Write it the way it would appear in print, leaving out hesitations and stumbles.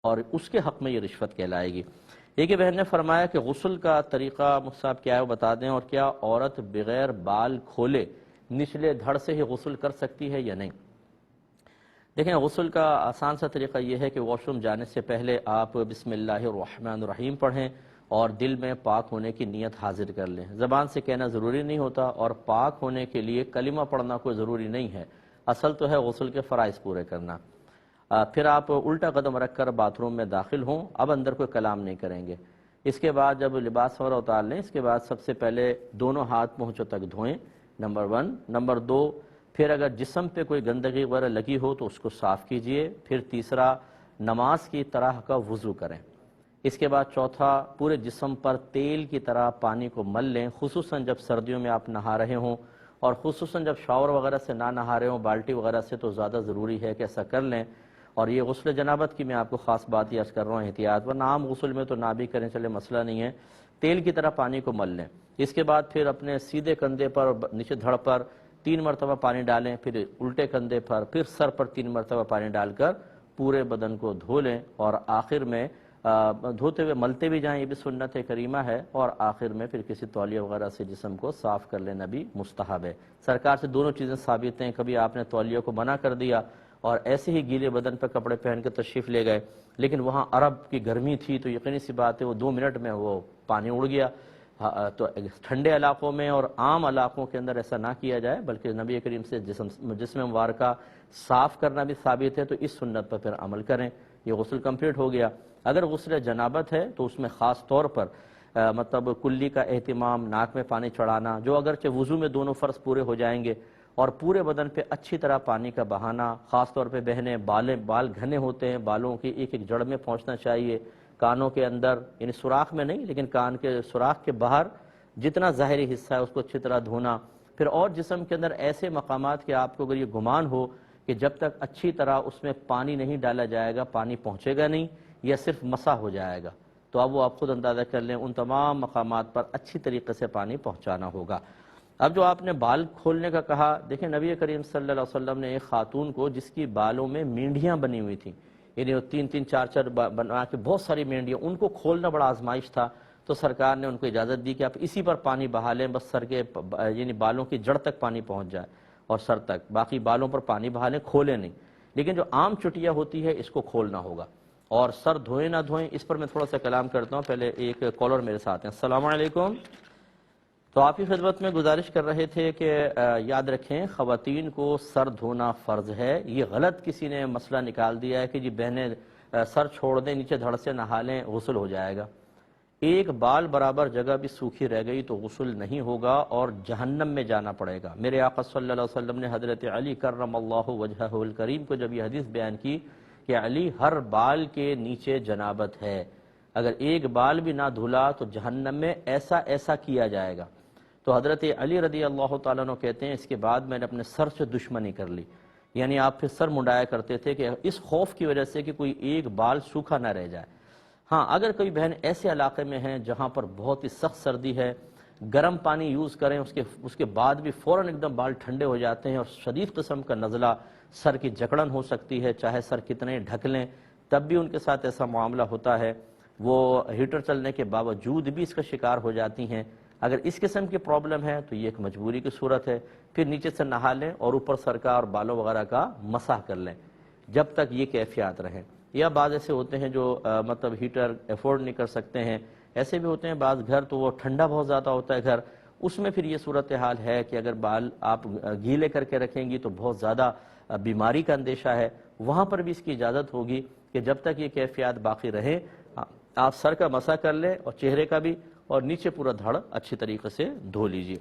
اور اس کے حق میں یہ رشوت کہلائے گی۔ ایک بہن نے فرمایا کہ غسل کا طریقہ مصعب کیا ہے وہ بتا دیں، اور کیا عورت بغیر بال کھولے نچلے دھڑ سے ہی غسل کر سکتی ہے یا نہیں؟ دیکھیں، غسل کا آسان سا طریقہ یہ ہے کہ واش روم جانے سے پہلے آپ بسم اللہ الرحمن الرحیم پڑھیں اور دل میں پاک ہونے کی نیت حاضر کر لیں۔ زبان سے کہنا ضروری نہیں ہوتا، اور پاک ہونے کے لیے کلمہ پڑھنا کوئی ضروری نہیں ہے، اصل تو ہے غسل کے فرائض پورے کرنا۔ پھر آپ الٹا قدم رکھ کر باتھ روم میں داخل ہوں، اب اندر کوئی کلام نہیں کریں گے۔ اس کے بعد جب لباس وغیرہ اتار لیں، اس کے بعد سب سے پہلے دونوں ہاتھ پہنچوں تک دھوئیں، نمبر 1۔ نمبر 2، پھر اگر جسم پہ کوئی گندگی وغیرہ لگی ہو تو اس کو صاف کیجئے۔ پھر تیسرا، نماز کی طرح کا وضو کریں۔ اس کے بعد چوتھا، پورے جسم پر تیل کی طرح پانی کو مل لیں، خصوصاً جب سردیوں میں آپ نہا رہے ہوں، اور خصوصاً جب شاور وغیرہ سے نہ نہا رہے ہوں، بالٹی وغیرہ سے، تو زیادہ ضروری ہے کہ ایسا کر لیں۔ اور یہ غسل جنابت کی میں آپ کو خاص بات یہ عرض کر رہا ہوں، احتیاط، ورنہ عام غسل میں تو نہ بھی کریں چلے، مسئلہ نہیں ہے، تیل کی طرح پانی کو مل لیں۔ اس کے بعد پھر اپنے سیدھے کندھے پر نیچے دھڑ پر 3 مرتبہ پانی ڈالیں، پھر الٹے کندھے پر، پھر سر پر 3 مرتبہ پانی ڈال کر پورے بدن کو دھو لیں، اور آخر میں دھوتے ہوئے ملتے بھی جائیں، یہ بھی سنت کریمہ ہے، اور آخر میں پھر کسی تولیہ وغیرہ سے جسم کو صاف کر لینا بھی مستحب ہے۔ سرکار سے دونوں چیزیں ثابت ہیں، کبھی آپ نے تولیہ کو منع کر دیا اور ایسے ہی گیلے بدن پر کپڑے پہن کے تشریف لے گئے، لیکن وہاں عرب کی گرمی تھی تو یقینی سی بات ہے وہ 2 منٹ میں وہ پانی اڑ گیا۔ تو ٹھنڈے علاقوں میں اور عام علاقوں کے اندر ایسا نہ کیا جائے، بلکہ نبی کریم سے جسم مبارکہ صاف کرنا بھی ثابت ہے، تو اس سنت پر پھر عمل کریں۔ یہ غسل کمپلیٹ ہو گیا۔ اگر غسل جنابت ہے تو اس میں خاص طور پر مطلب کلی کا اہتمام، ناک میں پانی چڑھانا، جو اگرچہ وضو میں دونوں فرض پورے ہو جائیں گے، اور پورے بدن پہ اچھی طرح پانی کا بہانا، خاص طور پہ بہنیں بال گھنے ہوتے ہیں، بالوں کی ایک ایک جڑ میں پہنچنا چاہیے، کانوں کے اندر، یعنی سوراخ میں نہیں لیکن کان کے سوراخ کے باہر جتنا ظاہری حصہ ہے اس کو اچھی طرح دھونا۔ پھر اور جسم کے اندر ایسے مقامات کہ آپ کو اگر یہ گمان ہو کہ جب تک اچھی طرح اس میں پانی نہیں ڈالا جائے گا پانی پہنچے گا نہیں، یا صرف مسح ہو جائے گا، تو اب وہ آپ خود اندازہ کر لیں، ان تمام مقامات پر اچھی طریقے سے پانی پہنچانا ہوگا۔ اب جو آپ نے بال کھولنے کا کہا، دیکھیں نبی کریم صلی اللہ علیہ وسلم نے ایک خاتون کو جس کی بالوں میں مینڈیاں بنی ہوئی تھیں، یعنی 3-3 4-4 بنا کے بہت ساری مینڈیاں، ان کو کھولنا بڑا آزمائش تھا، تو سرکار نے ان کو اجازت دی کہ آپ اسی پر پانی بہا لیں، بس سر کے یعنی بالوں کی جڑ تک پانی پہنچ جائے اور سر تک، باقی بالوں پر پانی بہا لیں، کھولیں نہیں۔ لیکن جو عام چٹیا ہوتی ہے اس کو کھولنا ہوگا، اور سر دھوئیں نہ دھوئیں اس پر میں تھوڑا سا کلام کرتا ہوں۔ پہلے ایک کالر میرے ساتھ ہیں۔ السلام علیکم۔ تو آپ کی خدمت میں گزارش کر رہے تھے کہ یاد رکھیں خواتین کو سر دھونا فرض ہے۔ یہ غلط کسی نے مسئلہ نکال دیا ہے کہ جی بہنیں سر چھوڑ دیں، نیچے دھڑ سے نہا لیں، غسل ہو جائے گا۔ ایک بال برابر جگہ بھی سوکھی رہ گئی تو غسل نہیں ہوگا اور جہنم میں جانا پڑے گا۔ میرے آقا صلی اللہ علیہ وسلم نے حضرت علی کرم اللہ وجہہ الکریم کو جب یہ حدیث بیان کی کہ علی ہر بال کے نیچے جنابت ہے، اگر ایک بال بھی نہ دھلا تو جہنم میں ایسا ایسا کیا جائے گا، تو حضرت علی رضی اللہ تعالیٰ عنہ کہتے ہیں اس کے بعد میں نے اپنے سر سے دشمنی کر لی، یعنی آپ پھر سر منڈایا کرتے تھے کہ اس خوف کی وجہ سے کہ کوئی ایک بال سوکھا نہ رہ جائے۔ ہاں، اگر کوئی بہن ایسے علاقے میں ہیں جہاں پر بہت ہی سخت سردی ہے، گرم پانی یوز کریں، اس کے بعد بھی فوراً ایک دم بال ٹھنڈے ہو جاتے ہیں اور شدید قسم کا نزلہ، سر کی جکڑن ہو سکتی ہے، چاہے سر کتنے ڈھک لیں تب بھی ان کے ساتھ ایسا معاملہ ہوتا ہے، وہ ہیٹر چلنے کے باوجود بھی اس کا شکار ہو جاتی ہیں۔ اگر اس قسم کی پرابلم ہے تو یہ ایک مجبوری کی صورت ہے، پھر نیچے سے نہا لیں اور اوپر سر کا اور بالوں وغیرہ کا مسح کر لیں جب تک یہ کیفیات رہیں۔ یا بعض ایسے ہوتے ہیں جو مطلب ہیٹر افورڈ نہیں کر سکتے ہیں، ایسے بھی ہوتے ہیں بعض گھر تو وہ ٹھنڈا بہت زیادہ ہوتا ہے گھر، اس میں پھر یہ صورتحال ہے کہ اگر بال آپ گیلے کر کے رکھیں گی تو بہت زیادہ بیماری کا اندیشہ ہے، وہاں پر بھی اس کی اجازت ہوگی کہ جب تک یہ کیفیات باقی رہے آپ سر کا مسح کر لیں اور چہرے کا بھی، اور نیچے پورا دھڑ اچھی طریقے سے دھو لیجیے۔